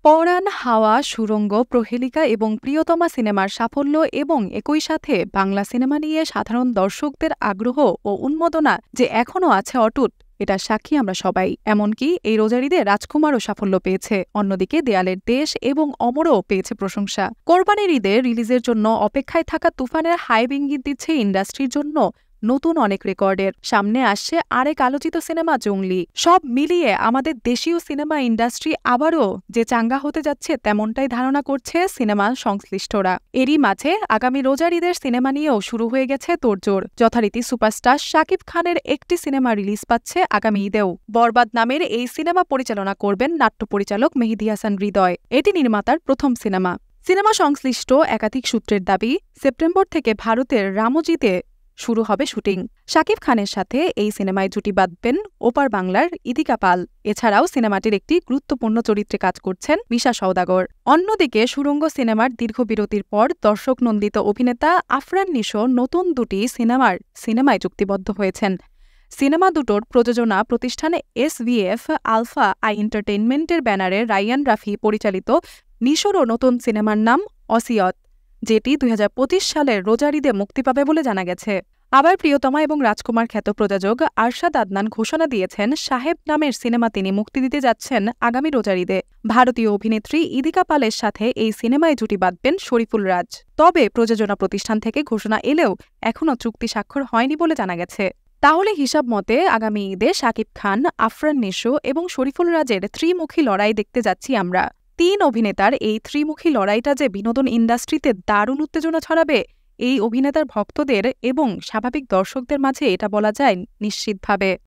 পরাণ, হাওয়া, সুড়ঙ্গ, প্রহেলিকা এবং প্রিয়তমা সিনেমার সাফল্য এবং একই সাথে বাংলা সিনেমা নিয়ে সাধারণ দর্শকদের আগ্রহ ও উন্মাদনা যে এখনও আছে অটুট, এটার সাক্ষী আমরা সবাই। এমনকি এই রোজার ঈদে রাজকুমারও সাফল্য পেয়েছে। অন্যদিকে দেয়ালের দেশ এবং অমরও পেয়েছে প্রশংসা। কোরবানির ঈদে রিলিজের জন্য অপেক্ষায় থাকা তুফানের হাইপ ইঙ্গিত দিচ্ছে ইন্ডাস্ট্রির জন্য নতুন অনেক রেকর্ডের। সামনে আসছে আরেক আলোচিত সিনেমা জংলি। সব মিলিয়ে আমাদের দেশীয় সিনেমা ইন্ডাস্ট্রি আবারও যে চাঙ্গা হতে যাচ্ছে তেমনটাই ধারণা করছে সিনেমা সংশ্লিষ্টরা। এরই মাঝে আগামী রোজার ঈদের সিনেমা নিয়েও শুরু হয়ে গেছে তোড়জোড়। যথারীতি সুপারস্টার শাকিব খানের একটি সিনেমা রিলিজ পাচ্ছে আগামী ঈদেও। বরবাদ নামের এই সিনেমা পরিচালনা করবেন নাট্য পরিচালক মেহেদী হাসান হৃদয়। এটি নির্মাতার প্রথম সিনেমা। সিনেমা সংশ্লিষ্ট একাধিক সূত্রের দাবি, সেপ্টেম্বর থেকে ভারতের রামোজিতে শুরু হবে শুটিং। শাকিব খানের সাথে এই সিনেমায় জুটি বাঁধবেন ওপার বাংলার ইদিকা পাল। এছাড়াও সিনেমাটির একটি গুরুত্বপূর্ণ চরিত্রে কাজ করছেন মিশা সওদাগর। অন্যদিকে সুড়ঙ্গ সিনেমার দীর্ঘ বিরতির পর দর্শক নন্দিত অভিনেতা আফরান নিশো নতুন দুটি সিনেমায় চুক্তিবদ্ধ হয়েছেন। সিনেমা দুটোর প্রযোজনা প্রতিষ্ঠান SVF আলফা আই এন্টারটেইনমেন্টের ব্যানারে রাইয়ান রাফি পরিচালিত নিশোরও নতুন সিনেমার নাম অসিয়ত, যেটি 2025 সালের রোজার ঈদে মুক্তি পাবে বলে জানা গেছে। আবার প্রিয়তমা এবং রাজকুমার খ্যাত প্রযোজক আরশাদ আদনান ঘোষণা দিয়েছেন সাহেব নামের সিনেমা তিনি মুক্তি দিতে যাচ্ছেন আগামী রোজার ঈদে। ভারতীয় অভিনেত্রী ইদিকা পালের সাথে এই সিনেমায় জুটি বাঁধবেন শরীফুল রাজ। তবে প্রযোজনা প্রতিষ্ঠান থেকে ঘোষণা এলেও এখনও চুক্তি স্বাক্ষর হয়নি বলে জানা গেছে। তাহলে হিসাব মতে আগামী ঈদে শাকিব খান, আফরান নিশো এবং শরীফুল রাজের ত্রিমুখী লড়াই দেখতে যাচ্ছি আমরা। তিন অভিনেতার এই ত্রিমুখী লড়াইটা যে বিনোদন ইন্ডাস্ট্রিতে দারুণ উত্তেজনা ছড়াবে এই অভিনেতার ভক্তদের এবং স্বাভাবিক দর্শকদের মাঝে, এটা বলা যায় নিশ্চিতভাবে।